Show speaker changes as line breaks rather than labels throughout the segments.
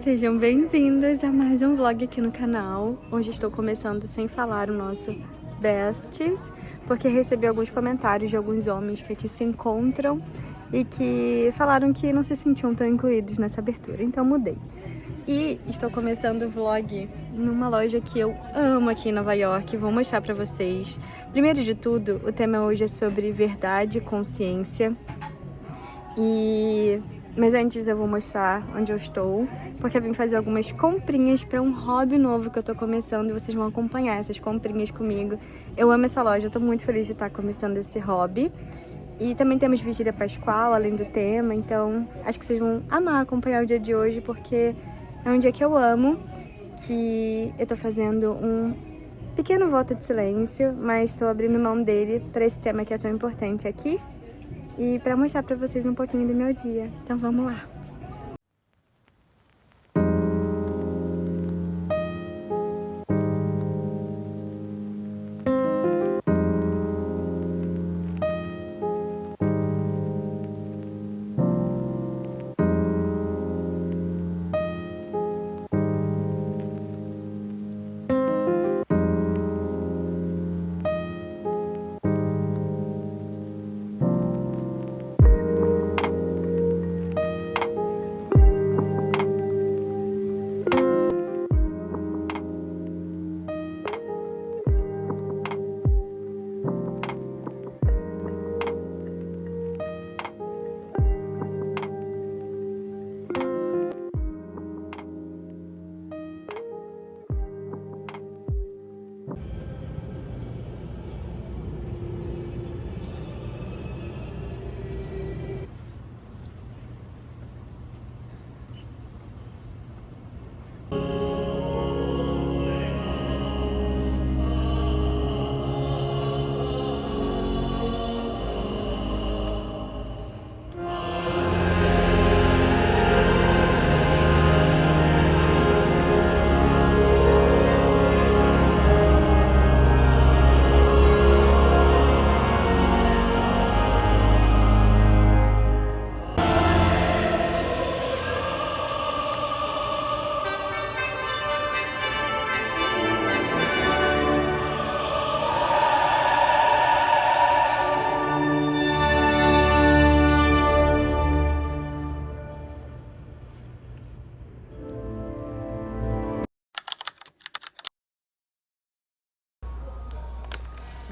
Sejam bem-vindos a mais um vlog aqui no canal. Hoje estou começando sem falar o nosso Besties, porque recebi alguns comentários de alguns homens que aqui se encontram e que falaram que não se sentiam tão incluídos nessa abertura, então mudei. E estou começando o vlog numa loja que eu amo aqui em Nova York, vou mostrar pra vocês. Primeiro de tudo, o tema hoje é sobre verdade e consciência. Mas antes eu vou mostrar onde eu estou, porque eu vim fazer algumas comprinhas para um hobby novo que eu tô começando e vocês vão acompanhar essas comprinhas comigo. Eu amo essa loja, eu tô muito feliz de estar começando esse hobby. E também temos vigília pascual, além do tema, então acho que vocês vão amar acompanhar o dia de hoje, porque é um dia que eu amo, que eu tô fazendo um pequeno voto de silêncio, mas tô abrindo mão dele para esse tema que é tão importante aqui. E para mostrar para vocês um pouquinho do meu dia. Então vamos lá.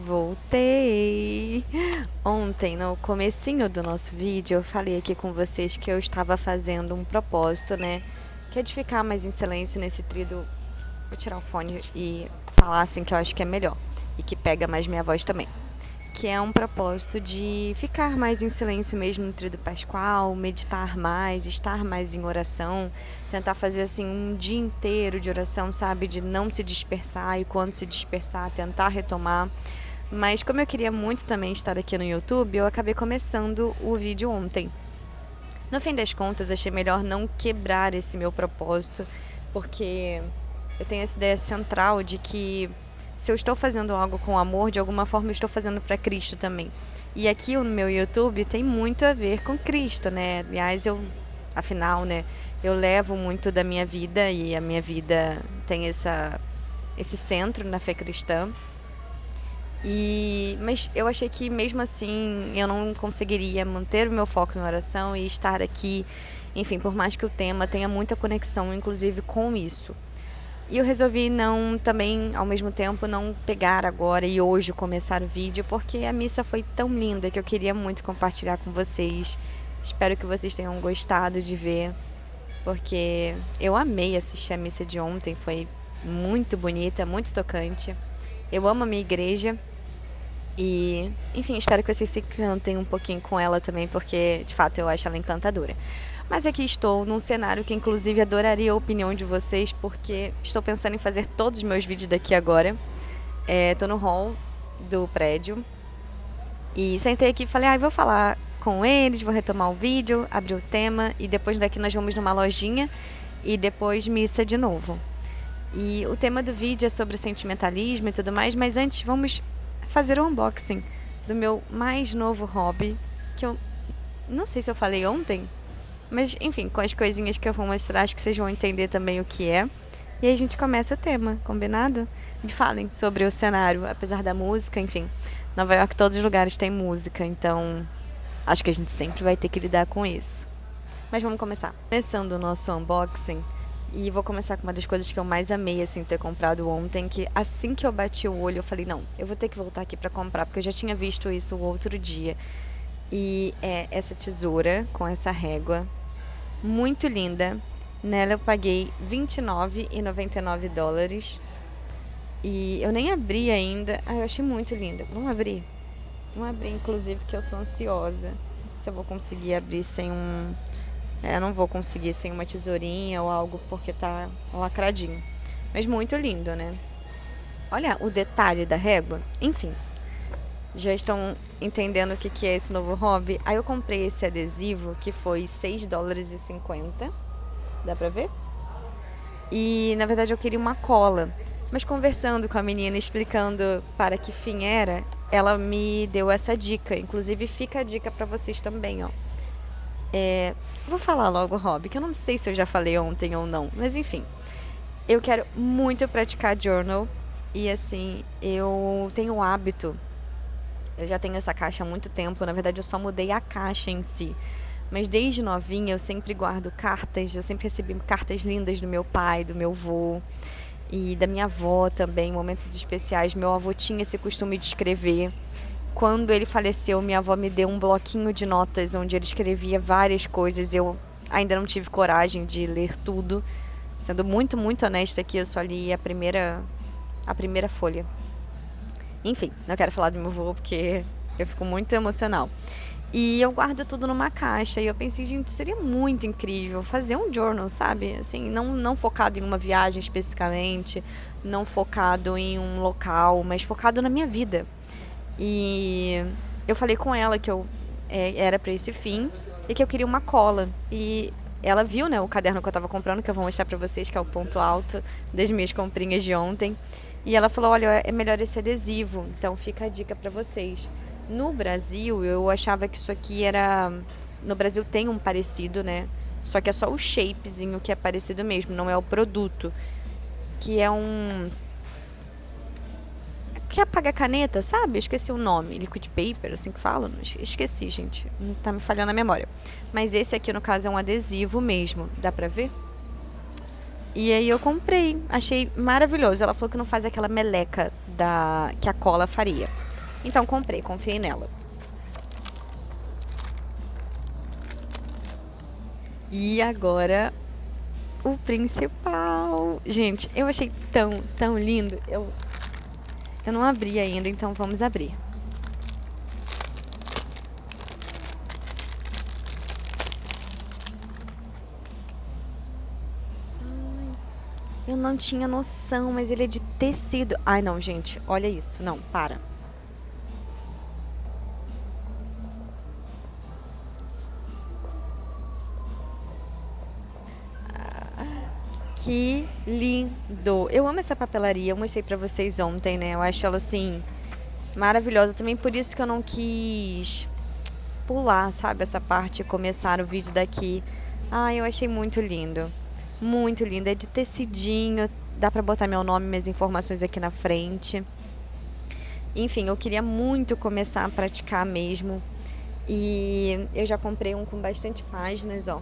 Voltei! Ontem, no comecinho do nosso vídeo, eu falei aqui com vocês que eu estava fazendo um propósito, né? Que é de ficar mais em silêncio nesse tríduo. Vou tirar o fone e falar assim que eu acho que é melhor. E que pega mais minha voz também. Que é um propósito de ficar mais em silêncio mesmo no tríduo pascual, meditar mais, estar mais em oração, tentar fazer assim um dia inteiro de oração, sabe? De não se dispersar e quando se dispersar, tentar retomar. Mas como eu queria muito também estar aqui no YouTube, eu acabei começando o vídeo ontem. No fim das contas, achei melhor não quebrar esse meu propósito, porque eu tenho essa ideia central de que se eu estou fazendo algo com amor, de alguma forma eu estou fazendo para Cristo também. E aqui no meu YouTube tem muito a ver com Cristo, né? Aliás, afinal, né, eu levo muito da minha vida e a minha vida tem esse centro na fé cristã. Mas eu achei que mesmo assim eu não conseguiria manter o meu foco em oração e estar aqui, enfim, por mais que o tema tenha muita conexão, inclusive, com isso. E eu resolvi também, ao mesmo tempo, não pegar agora e hoje começar o vídeo, porque a missa foi tão linda que eu queria muito compartilhar com vocês. Espero que vocês tenham gostado de ver, porque eu amei assistir a missa de ontem, foi muito bonita, muito tocante. Eu amo a minha igreja. E, enfim, espero que vocês se cantem um pouquinho com ela também, porque, de fato, eu acho ela encantadora. Mas aqui estou, num cenário que, inclusive, adoraria a opinião de vocês, porque estou pensando em fazer todos os meus vídeos daqui agora. Tô no hall do prédio. E sentei aqui e falei, vou falar com eles, vou retomar o vídeo, abrir o tema, e depois daqui nós vamos numa lojinha, e depois missa de novo. E o tema do vídeo é sobre sentimentalismo e tudo mais, mas antes vamos fazer o unboxing do meu mais novo hobby, que eu não sei se eu falei ontem, Mas, enfim, com as coisinhas que eu vou mostrar, acho que vocês vão entender também o que é. E aí a gente começa o tema, combinado? Me falem sobre o cenário, apesar da música, enfim. Nova York, todos os lugares têm música, então acho que a gente sempre vai ter que lidar com isso. Mas vamos começar. Começando o nosso unboxing, e vou começar com uma das coisas que eu mais amei, assim, ter comprado ontem, que assim que eu bati o olho, eu falei, não, eu vou ter que voltar aqui pra comprar, porque eu já tinha visto isso o outro dia. E é essa tesoura com essa régua, muito linda. Nela eu paguei $29,99. E eu nem abri ainda. Eu achei muito linda. Vamos abrir? Vamos abrir, inclusive, que eu sou ansiosa. Não sei se eu vou conseguir abrir sem um... eu não vou conseguir sem uma tesourinha ou algo, porque tá lacradinho. Mas muito lindo, né? Olha o detalhe da régua. Enfim, já estão entendendo o que é esse novo hobby? Aí eu comprei esse adesivo, que foi $6,50. Dá pra ver? E, na verdade, eu queria uma cola. Mas conversando com a menina, explicando para que fim era, ela me deu essa dica. Inclusive, fica a dica pra vocês também, ó. Vou falar logo, hobby, que eu não sei se eu já falei ontem ou não. Mas, enfim. Eu quero muito praticar journal. E, assim, eu tenho o hábito... Eu já tenho essa caixa há muito tempo. Na verdade, eu só mudei a caixa em si. Mas desde novinha eu sempre guardo cartas. Eu sempre recebi cartas lindas do meu pai, do meu avô e da minha avó também, momentos especiais. Meu avô tinha esse costume de escrever. Quando ele faleceu, minha avó me deu um bloquinho de notas onde ele escrevia várias coisas. Eu ainda não tive coragem de ler tudo. Sendo muito, muito honesta aqui, eu só li a primeira folha. Enfim, não quero falar do meu avô porque eu fico muito emocional. E eu guardo tudo numa caixa. E eu pensei, gente, seria muito incrível fazer um journal, sabe? Assim, não focado em uma viagem especificamente, não focado em um local, mas focado na minha vida. E eu falei com ela que eu era pra esse fim e que eu queria uma cola. E ela viu, né, o caderno que eu tava comprando, que eu vou mostrar pra vocês, que é o ponto alto das minhas comprinhas de ontem. E ela falou, olha, é melhor esse adesivo, então fica a dica pra vocês. No Brasil, eu achava que isso aqui era... No Brasil tem um parecido, né? Só que é só o shapezinho que é parecido mesmo, não é o produto. Que é um... que apaga a caneta, sabe? Eu esqueci o nome. Liquid paper, assim que fala. Esqueci, gente. Não tá me falhando a memória. Mas esse aqui, no caso, é um adesivo mesmo. Dá pra ver? E aí eu comprei. Achei maravilhoso. Ela falou que não faz aquela meleca que a cola faria. Então comprei, confiei nela. E agora o principal. Gente, eu achei tão lindo. Eu não abri ainda, então vamos abrir. Eu não tinha noção, mas ele é de tecido. Ai, não, gente, olha isso. Não, para. Que lindo! Eu amo essa papelaria, eu mostrei pra vocês ontem, né? Eu acho ela, assim, maravilhosa. Também por isso que eu não quis pular, sabe? Essa parte e começar o vídeo daqui. Ai, eu achei muito lindo. Muito lindo. É de tecidinho. Dá pra botar meu nome e minhas informações aqui na frente. Enfim, eu queria muito começar a praticar mesmo. E eu já comprei um com bastante páginas, ó.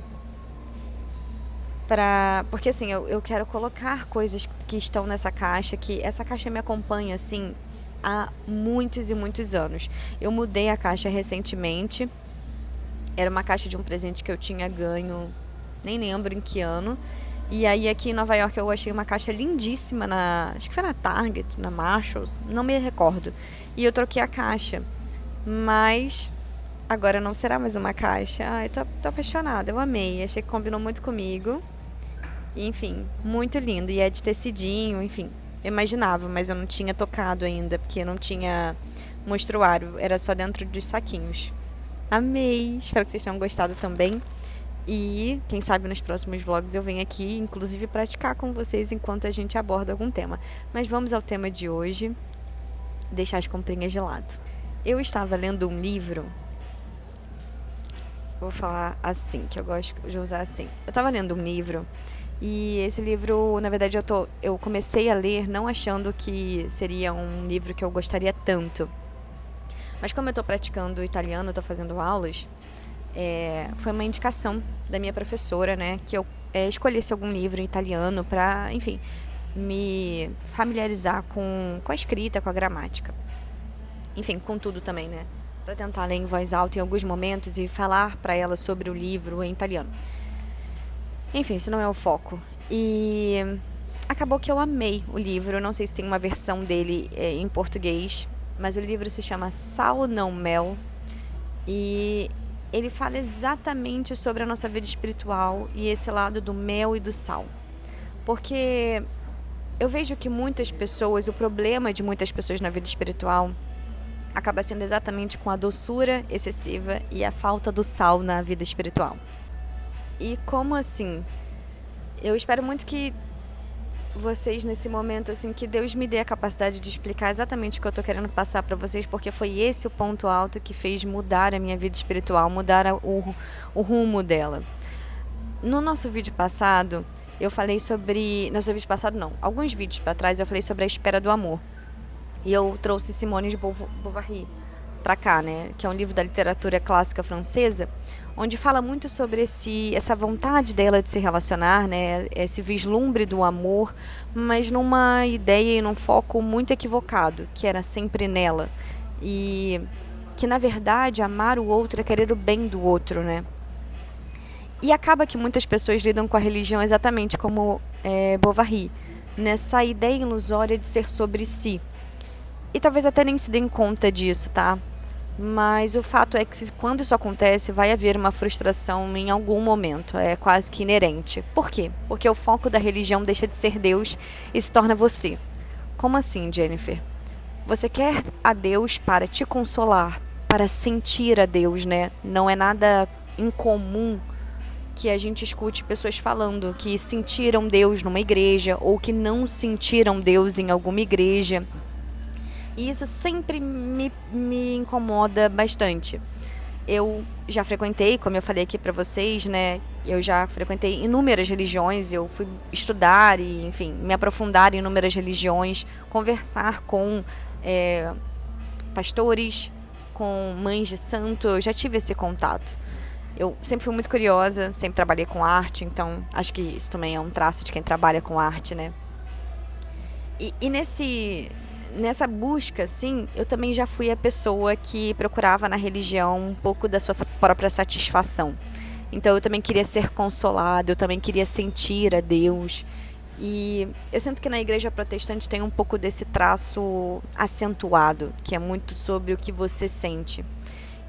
Porque assim, eu quero colocar coisas que estão nessa caixa, que essa caixa me acompanha, assim, há muitos e muitos anos. Eu mudei a caixa recentemente. Era uma caixa de um presente que eu tinha ganho, nem lembro em que ano. E aí aqui em Nova York eu achei uma caixa lindíssima, acho que foi na Target, na Marshalls, não me recordo. E eu troquei a caixa, mas agora não será mais uma caixa. Ai, tô apaixonada, eu amei, achei que combinou muito comigo. Enfim, muito lindo. E é de tecidinho, enfim. Eu imaginava, mas eu não tinha tocado ainda, porque não tinha mostruário. Era só dentro dos saquinhos. Amei! Espero que vocês tenham gostado também. E quem sabe nos próximos vlogs eu venho aqui, inclusive, praticar com vocês enquanto a gente aborda algum tema. Mas vamos ao tema de hoje. Deixar as comprinhas de lado. Eu estava lendo um livro Vou falar assim, que eu gosto de usar assim. Eu tava lendo um livro e esse livro, na verdade, eu comecei a ler não achando que seria um livro que eu gostaria tanto. Mas como eu tô praticando italiano, tô fazendo aulas, foi uma indicação da minha professora, né, que eu escolhesse algum livro em italiano pra, enfim, me familiarizar com a escrita, com a gramática. Enfim, com tudo também, né? Pra tentar ler em voz alta em alguns momentos e falar pra ela sobre o livro em italiano. Enfim, esse não é o foco. E acabou que eu amei o livro. Não sei se tem uma versão dele em português, mas o livro se chama Sal Não Mel. E ele fala exatamente sobre a nossa vida espiritual e esse lado do mel e do sal. Porque eu vejo que muitas pessoas, o problema de muitas pessoas na vida espiritual acaba sendo exatamente com a doçura excessiva e a falta do sal na vida espiritual. E como assim? Eu espero muito que vocês nesse momento, assim, que Deus me dê a capacidade de explicar exatamente o que eu tô querendo passar pra vocês, porque foi esse o ponto alto que fez mudar a minha vida espiritual, mudar o rumo dela. No nosso vídeo passado, eu falei sobre... Nosso vídeo passado não, alguns vídeos pra trás eu falei sobre a espera do amor. E eu trouxe Simone de Beauvoir pra cá, né? Que é um livro da literatura clássica francesa, onde fala muito sobre essa vontade dela de se relacionar, né? Esse vislumbre do amor, mas numa ideia e num foco muito equivocado, que era sempre nela. E que, na verdade, amar o outro é querer o bem do outro, né? E acaba que muitas pessoas lidam com a religião exatamente como Beauvoir, nessa ideia ilusória de ser sobre si. E talvez até nem se deem conta disso, tá? Mas o fato é que quando isso acontece, vai haver uma frustração em algum momento. É quase que inerente. Por quê? Porque o foco da religião deixa de ser Deus e se torna você. Como assim, Jennifer? Você quer a Deus para te consolar, para sentir a Deus, né? Não é nada incomum que a gente escute pessoas falando que sentiram Deus numa igreja ou que não sentiram Deus em alguma igreja. E isso sempre me incomoda bastante. Eu já frequentei, como eu falei aqui pra vocês, né? Eu já frequentei inúmeras religiões, eu fui estudar e, enfim, me aprofundar em inúmeras religiões, conversar com pastores, com mães de santo, eu já tive esse contato. Eu sempre fui muito curiosa, sempre trabalhei com arte, então acho que isso também é um traço de quem trabalha com arte, né? E nessa busca, assim, eu também já fui a pessoa que procurava na religião um pouco da sua própria satisfação. Então eu também queria ser consolado, eu também queria sentir a Deus. E eu sinto que na igreja protestante tem um pouco desse traço acentuado, que é muito sobre o que você sente.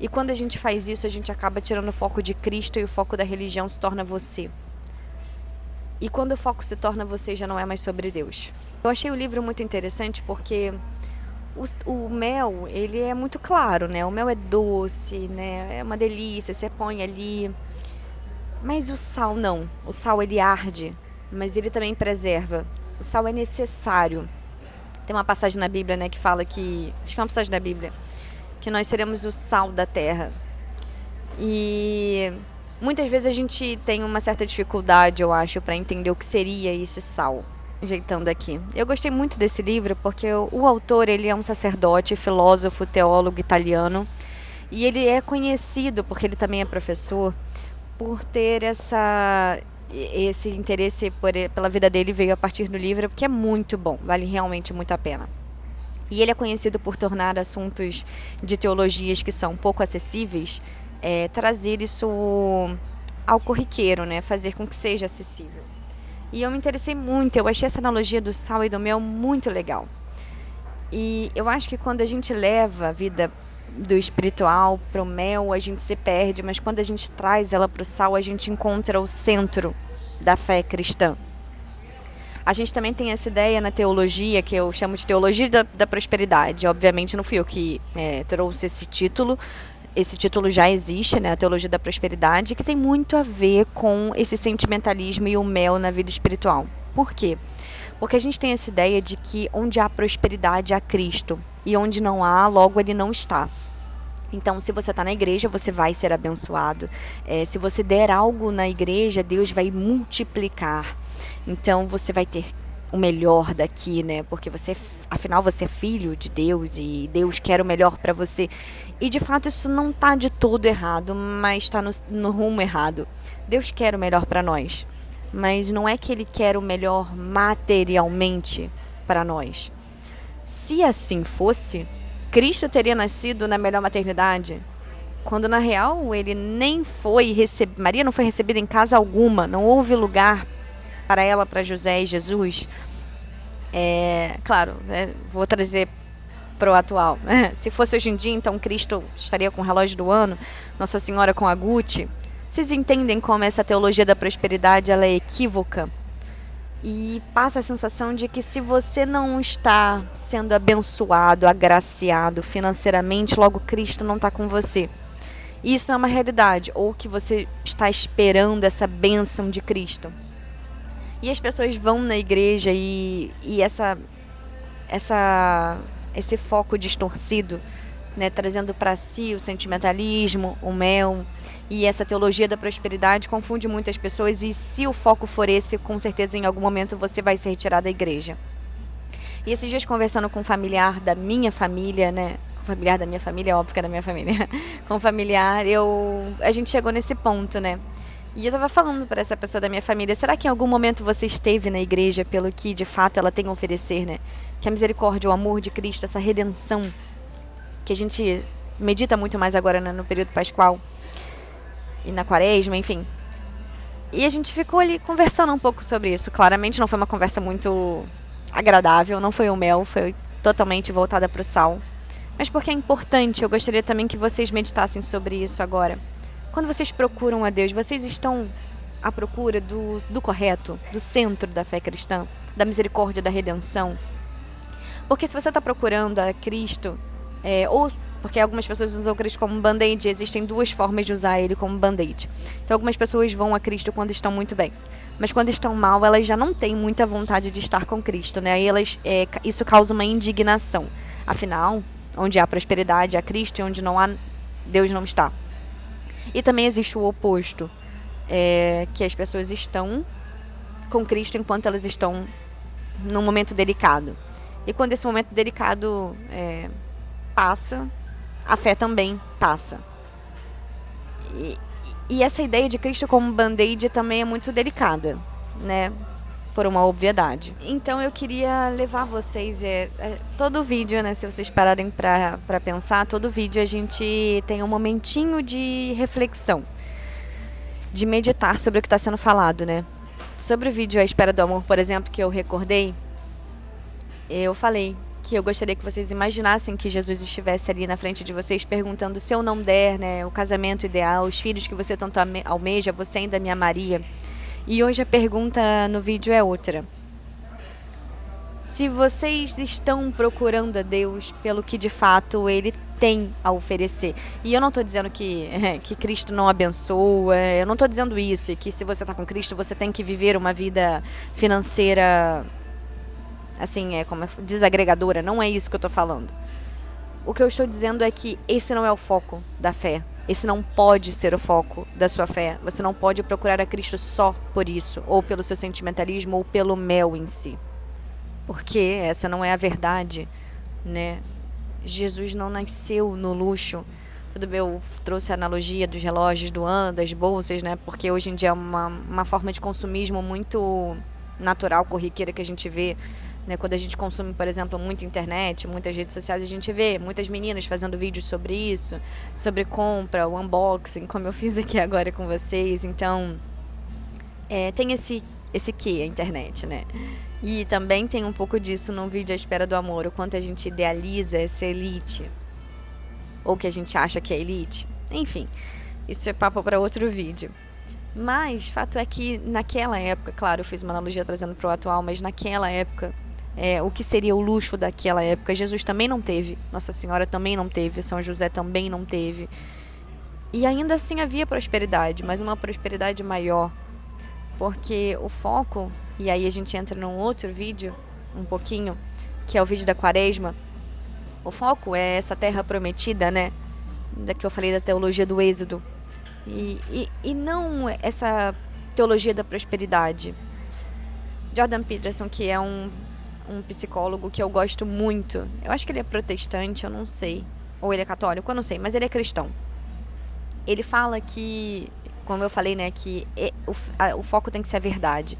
E quando a gente faz isso, a gente acaba tirando o foco de Cristo e o foco da religião se torna você. E quando o foco se torna você, já não é mais sobre Deus. Eu achei o livro muito interessante porque o mel, ele é muito claro, né? O mel é doce, né? É uma delícia, você põe ali. Mas o sal não. O sal, ele arde, mas ele também preserva. O sal é necessário. Tem uma passagem na Bíblia, né, que fala que... Acho que é uma passagem da Bíblia. Que nós seremos o sal da terra. E muitas vezes a gente tem uma certa dificuldade, eu acho, para entender o que seria esse sal. Ajeitando aqui. Eu gostei muito desse livro porque o autor, ele é um sacerdote, filósofo, teólogo italiano. E ele é conhecido, porque ele também é professor, por ter esse interesse pela vida dele, veio a partir do livro, porque é muito bom, vale realmente muito a pena. E ele é conhecido por tornar assuntos de teologias que são pouco acessíveis, trazer isso ao corriqueiro, né? Fazer com que seja acessível. E eu me interessei muito, eu achei essa analogia do sal e do mel muito legal. E eu acho que quando a gente leva a vida do espiritual para o mel, a gente se perde, mas quando a gente traz ela para o sal, a gente encontra o centro da fé cristã. A gente também tem essa ideia na teologia, que eu chamo de teologia da prosperidade. Obviamente não fui eu que trouxe esse título. Esse título já existe, né, a teologia da prosperidade, que tem muito a ver com esse sentimentalismo e o mel na vida espiritual. Por quê? Porque a gente tem essa ideia de que onde há prosperidade há Cristo, e onde não há, logo ele não está. Então, se você está na igreja, você vai ser abençoado. Se você der algo na igreja, Deus vai multiplicar. Então, você vai ter o melhor daqui, né? Porque afinal, você é filho de Deus e Deus quer o melhor para você. E, de fato, isso não está de todo errado, mas está no rumo errado. Deus quer o melhor para nós, mas não é que Ele quer o melhor materialmente para nós. Se assim fosse, Cristo teria nascido na melhor maternidade, quando na real ele nem foi recebido, Maria não foi recebida em casa alguma, não houve lugar para ela, para José e Jesus. Claro, né, vou trazer para o atual. Se fosse hoje em dia, então Cristo estaria com o relógio do ano, Nossa Senhora com a Gucci. Vocês entendem como essa teologia da prosperidade ela é equívoca? E passa a sensação de que se você não está sendo abençoado, agraciado financeiramente, logo Cristo não está com você. E isso não é uma realidade, ou que você está esperando essa bênção de Cristo. E as pessoas vão na igreja e esse foco distorcido, né, trazendo para si o sentimentalismo, o mel e essa teologia da prosperidade confunde muitas pessoas, e se o foco for esse, com certeza em algum momento você vai ser retirado da igreja. E esses dias conversando com um familiar da minha família, né, com familiar da minha família, óbvio que é da minha família, com um familiar, a gente chegou nesse ponto, né, e eu tava falando para essa pessoa da minha família, será que em algum momento você esteve na igreja pelo que de fato ela tem a oferecer, né, que a misericórdia, o amor de Cristo, essa redenção que a gente medita muito mais agora, né, no período pascual e na quaresma, enfim. E a gente ficou ali conversando um pouco sobre isso. Claramente não foi uma conversa muito agradável, não foi o mel, foi totalmente voltada para o sal. Mas porque é importante, eu gostaria também que vocês meditassem sobre isso agora. Quando vocês procuram a Deus, vocês estão à procura do correto, do centro da fé cristã, da misericórdia, da redenção? Porque se você está procurando a Cristo, ou porque algumas pessoas usam Cristo como band-aid, existem duas formas de usar ele como band-aid. Então algumas pessoas vão a Cristo quando estão muito bem, mas quando estão mal, elas já não têm muita vontade de estar com Cristo, né? Aí isso causa uma indignação. Afinal, onde há prosperidade há Cristo, e onde não há, Deus não está. E também existe o oposto, que as pessoas estão com Cristo enquanto elas estão num momento delicado. E quando esse momento delicado passa, a fé também passa. E essa ideia de Cristo como band-aid também é muito delicada, né? Por uma obviedade. Então eu queria levar vocês, todo vídeo, né? Se vocês pararem para pensar, todo vídeo a gente tem um momentinho de reflexão, de meditar sobre o que está sendo falado, né? Sobre o vídeo A Espera do Amor, por exemplo, que eu recordei, eu falei que eu gostaria que vocês imaginassem que Jesus estivesse ali na frente de vocês perguntando: se eu não der, né, o casamento ideal, os filhos que você tanto almeja, você ainda me amaria? E hoje a pergunta no vídeo é outra. Se vocês estão procurando a Deus pelo que de fato Ele tem a oferecer. E eu não estou dizendo que Cristo não abençoa, eu não estou dizendo isso, e que se você está com Cristo você tem que viver uma vida financeira assim, como desagregadora. Não é isso que eu estou falando. O que eu estou dizendo é que esse não é o foco da fé. Esse não pode ser o foco da sua fé. Você não pode procurar a Cristo só por isso, ou pelo seu sentimentalismo, ou pelo mel em si. Porque essa não é a verdade, né? Jesus não nasceu no luxo. Tudo bem, eu trouxe a analogia dos relógios do ano, das bolsas, né? Porque hoje em dia é uma forma de consumismo muito natural, corriqueira, que a gente vê, né? Quando a gente consome, por exemplo, muita internet, muitas redes sociais, a gente vê muitas meninas fazendo vídeos sobre isso, sobre compra, o unboxing, como eu fiz aqui agora com vocês. Então, tem esse que a internet, né? E também tem um pouco disso no vídeo A Espera do Amor, o quanto a gente idealiza essa elite, ou que a gente acha que é elite. Enfim, isso é papo para outro vídeo. Mas, fato é que naquela época, claro, eu fiz uma analogia trazendo para o atual, mas naquela época, o que seria o luxo daquela época, Jesus também não teve, Nossa Senhora também não teve, São José também não teve. E ainda assim havia prosperidade, mas uma prosperidade maior. Porque o foco, e aí a gente entra num outro vídeo, um pouquinho, que é o vídeo da Quaresma. O foco é essa terra prometida, né? da que eu falei da teologia do êxodo. E não essa teologia da prosperidade. Jordan Peterson, que é um psicólogo que eu gosto muito, eu acho que ele é protestante, eu não sei, ou ele é católico, eu não sei, mas ele é cristão. Ele fala que, como eu falei, né, que o foco tem que ser a verdade.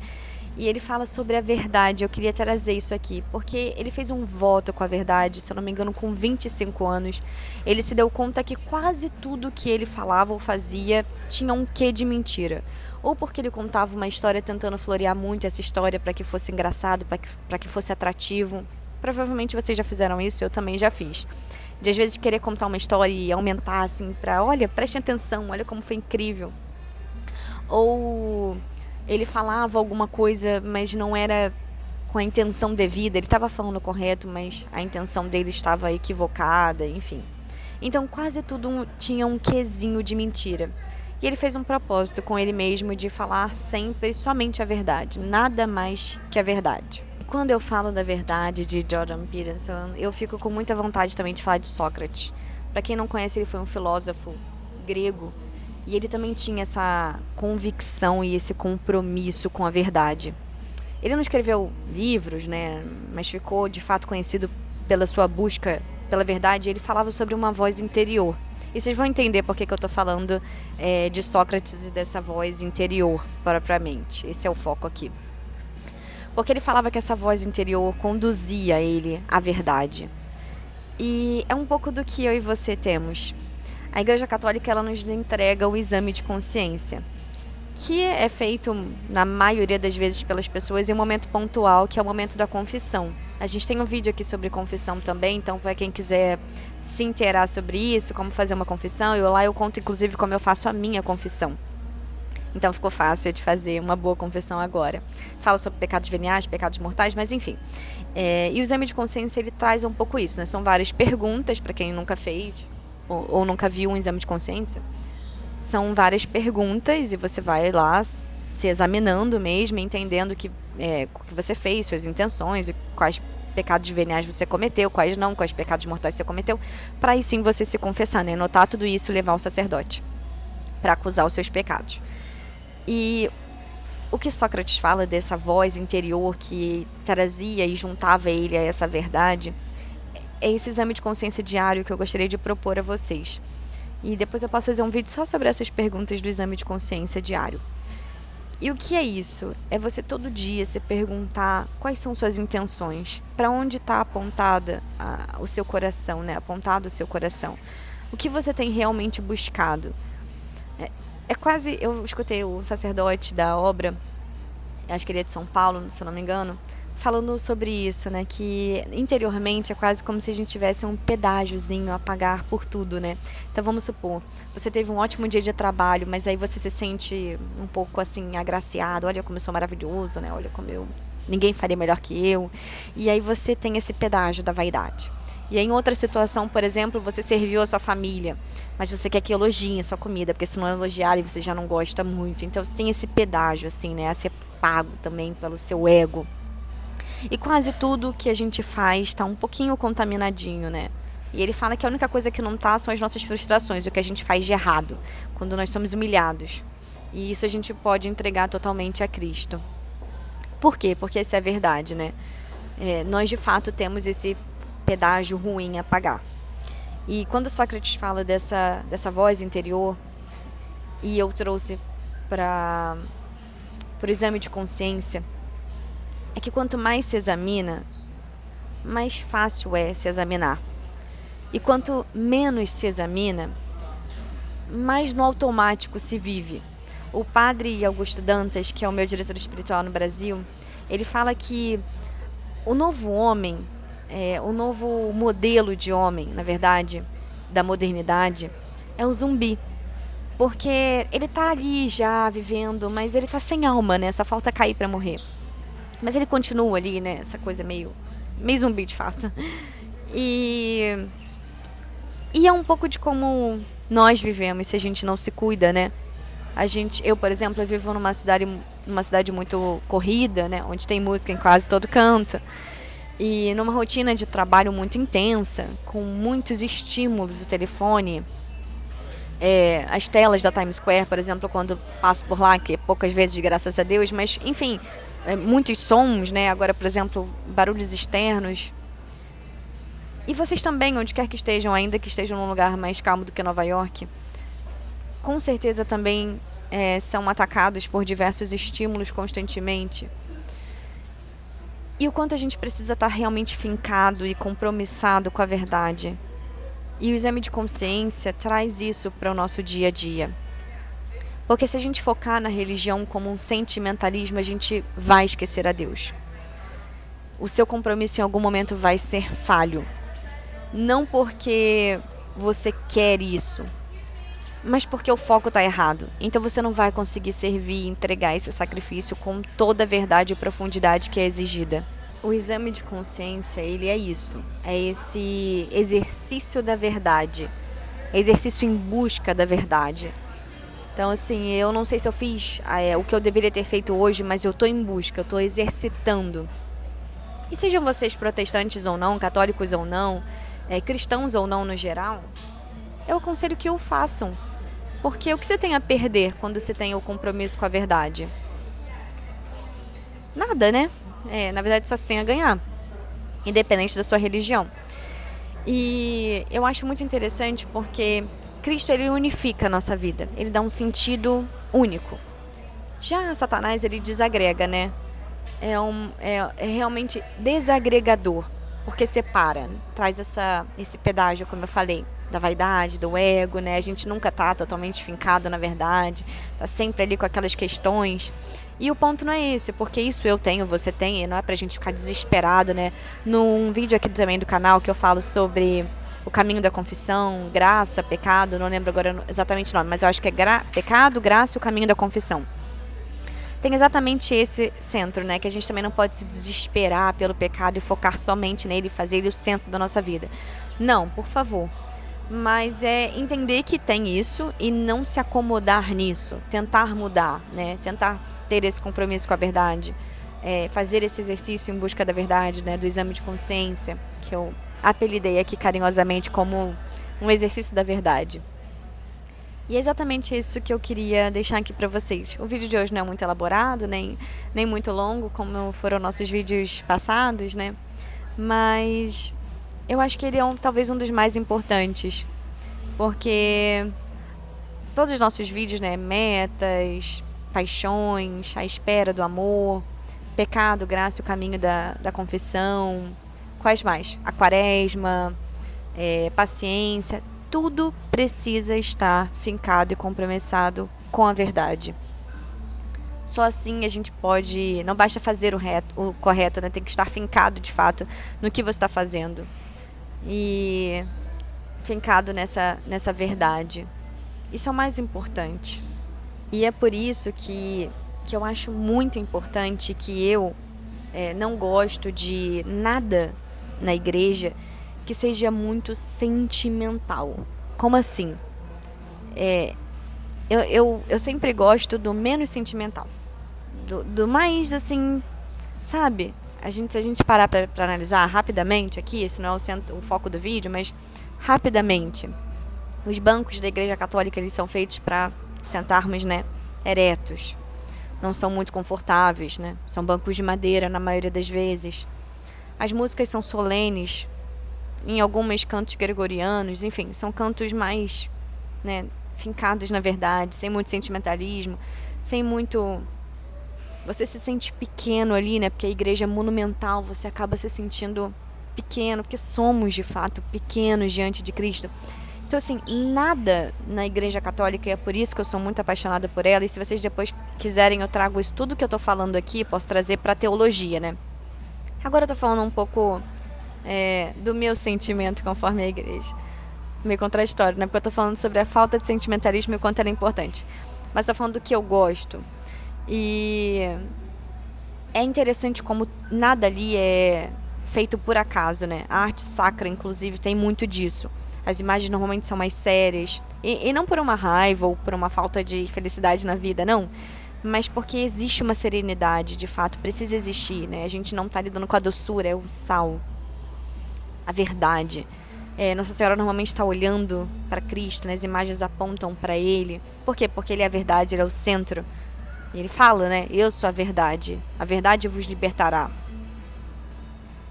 E ele fala sobre a verdade. Eu queria trazer isso aqui, porque ele fez um voto com a verdade, se eu não me engano, com 25 anos. Ele se deu conta que quase tudo que ele falava ou fazia tinha um quê de mentira. Ou porque ele contava uma história tentando florear muito essa história para que fosse engraçado, para que fosse atrativo. Provavelmente vocês já fizeram isso, eu também já fiz. De às vezes querer contar uma história e aumentar assim para, olha, preste atenção, olha como foi incrível. Ou ele falava alguma coisa, mas não era com a intenção devida. Ele estava falando correto, mas a intenção dele estava equivocada, enfim. Então quase tudo tinha um quesinho de mentira. E ele fez um propósito com ele mesmo de falar sempre somente a verdade, nada mais que a verdade. Quando eu falo da verdade de Jordan Peterson, eu fico com muita vontade também de falar de Sócrates. Para quem não conhece, ele foi um filósofo grego e ele também tinha essa convicção e esse compromisso com a verdade. Ele não escreveu livros, né, mas ficou de fato conhecido pela sua busca pela verdade. Ele falava sobre uma voz interior. E vocês vão entender por que eu estou falando de Sócrates e dessa voz interior propriamente. Esse é o foco aqui. Porque ele falava que essa voz interior conduzia ele à verdade. E é um pouco do que eu e você temos. A Igreja Católica, ela nos entrega o exame de consciência, que é feito, na maioria das vezes, pelas pessoas em um momento pontual, que é o momento da confissão. A gente tem um vídeo aqui sobre confissão também, então para quem quiser se inteirar sobre isso, como fazer uma confissão, eu conto inclusive como eu faço a minha confissão. Então ficou fácil de fazer uma boa confissão agora. Fala sobre pecados veniais, pecados mortais, mas enfim. E o exame de consciência, ele traz um pouco isso, né? São várias perguntas, para quem nunca fez ou nunca viu um exame de consciência. São várias perguntas e você vai lá se examinando mesmo, entendendo o que você fez, suas intenções, quais pecados veniais você cometeu, quais não, quais pecados mortais você cometeu, para aí sim você se confessar, né? Anotar tudo isso e levar ao sacerdote para acusar os seus pecados. E o que Sócrates fala dessa voz interior que trazia e juntava ele a essa verdade é esse exame de consciência diário que eu gostaria de propor a vocês. E depois eu posso fazer um vídeo só sobre essas perguntas do exame de consciência diário. E o que é isso? É você todo dia se perguntar quais são suas intenções, para onde está apontada o seu coração, né? Apontado o seu coração. O que você tem realmente buscado? É quase, eu escutei o sacerdote da obra, acho que ele é de São Paulo, se eu não me engano, falando sobre isso, né? Que interiormente é quase como se a gente tivesse um pedágiozinho a pagar por tudo, né? Então vamos supor, você teve um ótimo dia de trabalho, mas aí você se sente um pouco assim agraciado, olha como eu sou maravilhoso, né? Olha como ninguém faria melhor que eu. E aí você tem esse pedágio da vaidade. E aí, em outra situação, por exemplo, você serviu a sua família, mas você quer que elogiem a sua comida, porque se não elogiarem, você já não gosta muito. Então, você tem esse pedágio, assim, né? A ser pago também pelo seu ego. E quase tudo que a gente faz está um pouquinho contaminadinho, né? E ele fala que a única coisa que não tá são as nossas frustrações, o que a gente faz de errado, quando nós somos humilhados. E isso a gente pode entregar totalmente a Cristo. Por quê? Porque essa é a verdade, né? Nós, de fato, temos esse pedágio ruim a pagar. E quando Sócrates fala dessa voz interior, e eu trouxe para o exame de consciência, é que quanto mais se examina, mais fácil é se examinar. E quanto menos se examina, mais no automático se vive. O padre Augusto Dantas, que é o meu diretor espiritual no Brasil, ele fala que o novo homem, o novo modelo de homem, na verdade, da modernidade, é o zumbi. Porque ele tá ali já vivendo, mas ele tá sem alma, né? Só falta cair para morrer. Mas ele continua ali, né? Essa coisa meio zumbi, de fato. E é um pouco de como nós vivemos se a gente não se cuida, né? Eu, por exemplo, eu vivo numa cidade muito corrida, né? Onde tem música em quase todo canto. E numa rotina de trabalho muito intensa, com muitos estímulos do telefone, as telas da Times Square, por exemplo, quando passo por lá, que é poucas vezes, graças a Deus, mas, enfim, muitos sons, né? Agora, por exemplo, barulhos externos. E vocês também, onde quer que estejam, ainda que estejam num lugar mais calmo do que Nova York, com certeza também são atacados por diversos estímulos constantemente. E o quanto a gente precisa estar realmente fincado e compromissado com a verdade. E o exame de consciência traz isso para o nosso dia a dia. Porque se a gente focar na religião como um sentimentalismo, a gente vai esquecer a Deus. O seu compromisso em algum momento vai ser falho. Não porque você quer isso, mas porque o foco está errado. Então você não vai conseguir servir e entregar esse sacrifício com toda a verdade e profundidade que é exigida. O exame de consciência, ele é isso. É esse exercício da verdade. Exercício em busca da verdade. Então, assim, eu não sei se eu fiz o que eu deveria ter feito hoje, mas eu estou em busca, eu estou exercitando. E sejam vocês protestantes ou não, católicos ou não, cristãos ou não no geral, eu aconselho que o façam. Porque o que você tem a perder quando você tem o compromisso com a verdade? Nada, né? Na verdade, só se tem a ganhar, independente da sua religião. E eu acho muito interessante porque Cristo, ele unifica a nossa vida. Ele dá um sentido único. Já Satanás, ele desagrega, né? É realmente desagregador, porque separa, traz esse pedágio, como eu falei, da vaidade, do ego, né? A gente nunca tá totalmente fincado na verdade, tá sempre ali com aquelas questões. E o ponto não é esse, porque isso eu tenho, você tem, e não é pra gente ficar desesperado, né? Num vídeo aqui também do canal que eu falo sobre o caminho da confissão, graça, pecado, não lembro agora exatamente o nome, mas eu acho que é pecado, graça e o caminho da confissão. Tem exatamente esse centro, né? Que a gente também não pode se desesperar pelo pecado e focar somente nele e fazer ele o centro da nossa vida. Não, por favor. Mas é entender que tem isso e não se acomodar nisso. Tentar mudar, né? Tentar ter esse compromisso com a verdade. Fazer esse exercício em busca da verdade, né? Do exame de consciência, que eu apelidei aqui carinhosamente como um exercício da verdade. E é exatamente isso que eu queria deixar aqui para vocês. O vídeo de hoje não é muito elaborado, nem muito longo, como foram nossos vídeos passados, né? Mas eu acho que ele é talvez um dos mais importantes. Porque todos os nossos vídeos, né? Metas, paixões, a espera do amor, pecado, graça e o caminho da confissão. Quais mais? A quaresma, paciência. Tudo precisa estar fincado e compromissado com a verdade. Só assim a gente pode... Não basta fazer o correto, né? Tem que estar fincado, de fato, no que você está fazendo. E fincado nessa verdade. Isso é o mais importante. E é por isso que eu acho muito importante que eu não gosto de nada na igreja que seja muito sentimental. Como assim? Eu sempre gosto do menos sentimental. Do mais, assim, sabe? Se a gente parar para analisar rapidamente aqui, esse não é o foco do vídeo, mas rapidamente. Os bancos da Igreja Católica, eles são feitos para sentarmos, né, eretos. Não são muito confortáveis, né? São bancos de madeira na maioria das vezes. As músicas são solenes, em alguns cantos gregorianos, enfim, são cantos mais, né, fincados na verdade, sem muito sentimentalismo, sem muito... Você se sente pequeno ali, né, porque a igreja é monumental, você acaba se sentindo pequeno, porque somos, de fato, pequenos diante de Cristo. Então, assim, nada na Igreja Católica, e é por isso que eu sou muito apaixonada por ela, e se vocês depois quiserem, eu trago isso tudo que eu tô falando aqui, posso trazer pra teologia, né. Agora eu tô falando um pouco... do meu sentimento conforme a igreja. Meio contraditório, né? Porque eu tô falando sobre a falta de sentimentalismo e o quanto ela é importante. Mas tô falando do que eu gosto. E é interessante como nada ali é feito por acaso, né? A arte sacra, inclusive, tem muito disso. As imagens normalmente são mais sérias. E não por uma raiva ou por uma falta de felicidade na vida, não. Mas porque existe uma serenidade, de fato, precisa existir, né? A gente não tá lidando com a doçura, é o sal. A verdade. Nossa Senhora normalmente está olhando para Cristo, né? As imagens apontam para Ele. Por quê? Porque Ele é a verdade, Ele é o centro. E Ele fala, né? Eu sou a verdade vos libertará.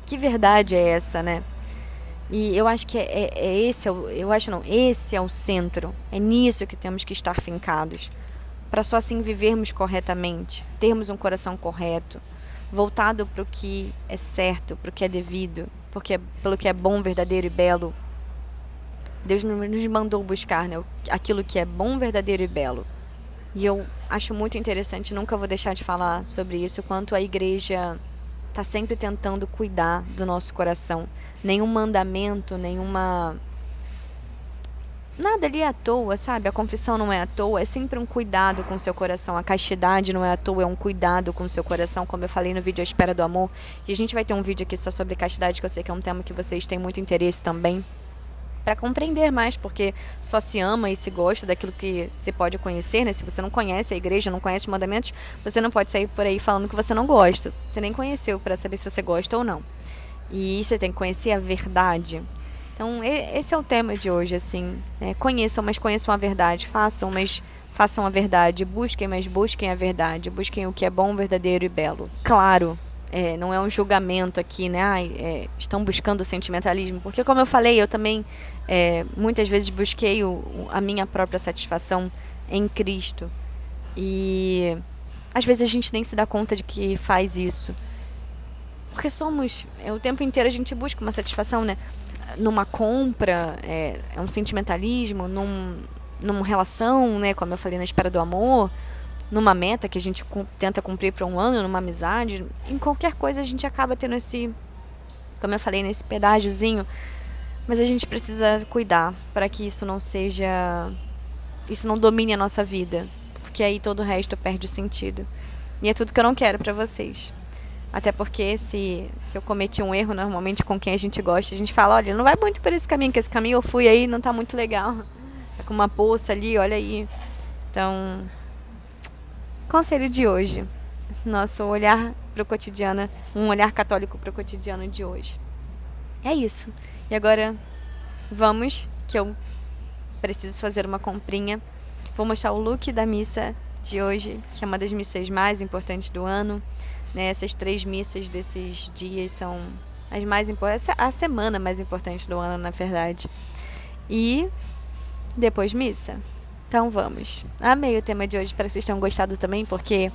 Que verdade é essa, né? E eu acho que esse é o centro. É nisso que temos que estar fincados. Para só assim vivermos corretamente, termos um coração correto, voltado para o que é certo, para o que é devido, pelo que é bom, verdadeiro e belo. Deus nos mandou buscar, né, aquilo que é bom, verdadeiro e belo. E eu acho muito interessante, nunca vou deixar de falar sobre isso, quanto a igreja está sempre tentando cuidar do nosso coração. Nenhum mandamento, nada ali é à toa, sabe? A confissão não é à toa, é sempre um cuidado com o seu coração. A castidade não é à toa, é um cuidado com o seu coração, como eu falei no vídeo A Espera do Amor. E a gente vai ter um vídeo aqui só sobre castidade, que eu sei que é um tema que vocês têm muito interesse também, para compreender mais, porque só se ama e se gosta daquilo que se pode conhecer, né? Se você não conhece a igreja, não conhece os mandamentos, você não pode sair por aí falando que você não gosta. Você nem conheceu para saber se você gosta ou não. E você tem que conhecer a verdade. Então, esse é o tema de hoje, assim. Conheçam, mas conheçam a verdade. Façam, mas façam a verdade. Busquem, mas busquem a verdade. Busquem o que é bom, verdadeiro e belo. Claro, não é um julgamento aqui, né? Estão buscando o sentimentalismo. Porque, como eu falei, eu também muitas vezes busquei a minha própria satisfação em Cristo. E às vezes a gente nem se dá conta de que faz isso. Porque o tempo inteiro a gente busca uma satisfação, né? Numa compra, é um sentimentalismo, numa relação, né? Como eu falei, na espera do amor, numa meta que a gente tenta cumprir para um ano, numa amizade. Em qualquer coisa a gente acaba tendo como eu falei, nesse pedágiozinho. Mas a gente precisa cuidar para que isso não domine a nossa vida. Porque aí todo o resto perde o sentido. E é tudo que eu não quero para vocês. Até porque se eu cometi um erro, normalmente com quem a gente gosta, a gente fala, olha, não vai muito por esse caminho, que esse caminho eu fui aí não tá muito legal. Tá com uma poça ali, olha aí. Então, conselho de hoje. Nosso olhar pro cotidiano, um olhar católico pro cotidiano de hoje. É isso. E agora, vamos, que eu preciso fazer uma comprinha. Vou mostrar o look da missa de hoje, que é uma das missas mais importantes do ano. Essas 3 missas desses dias são as mais importantes, a semana mais importante do ano, na verdade. E depois missa. Então vamos. Amei o tema de hoje, espero que vocês tenham gostado também, porque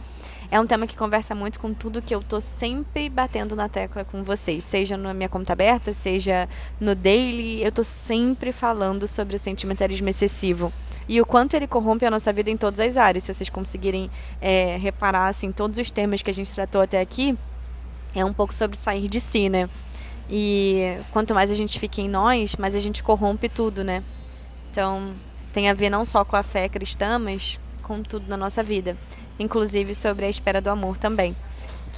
é um tema que conversa muito com tudo que eu tô sempre batendo na tecla com vocês. Seja na minha conta aberta, seja no daily, eu tô sempre falando sobre o sentimentalismo excessivo. E o quanto ele corrompe a nossa vida em todas as áreas. Se vocês conseguirem reparar, assim, todos os temas que a gente tratou até aqui, é um pouco sobre sair de si, né? E quanto mais a gente fica em nós, mais a gente corrompe tudo, né? Então, tem a ver não só com a fé cristã, mas com tudo na nossa vida. Inclusive sobre a espera do amor também.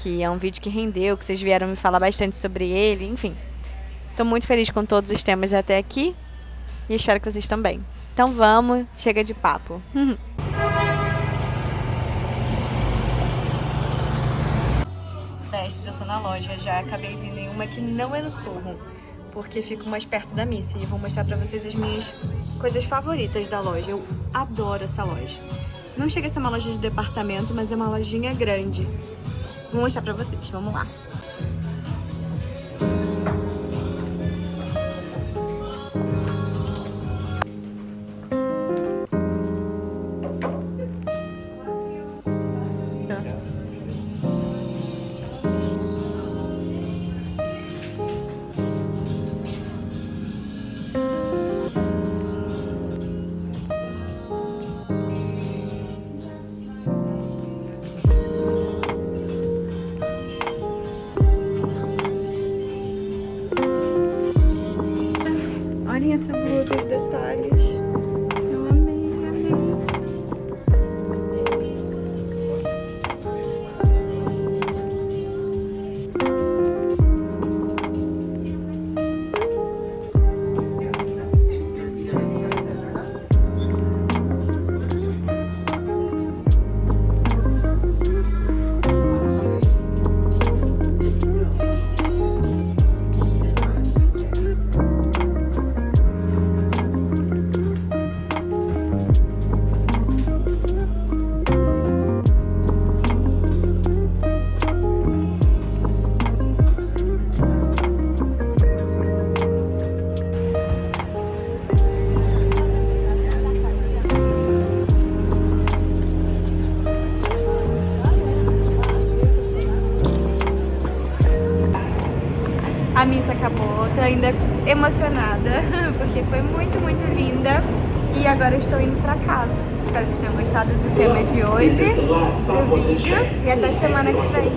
Que é um vídeo que rendeu, que vocês vieram me falar bastante sobre ele, enfim. Estou muito feliz com todos os temas até aqui. E espero que vocês também. Então vamos, chega de papo. Vestes, eu tô na loja, já acabei vindo em uma que não é no Sorro, porque fico mais perto da missa. E eu vou mostrar pra vocês as minhas coisas favoritas da loja. Eu adoro essa loja. Não chega a ser uma loja de departamento, mas é uma lojinha grande. Vou mostrar pra vocês, vamos lá. Olhem essa blusa, os detalhes. Eu amei, amei. A missa acabou, tô ainda emocionada, porque foi muito, muito linda. E agora estou indo pra casa. Espero que vocês tenham gostado do tema de hoje, do vídeo, e até semana que vem.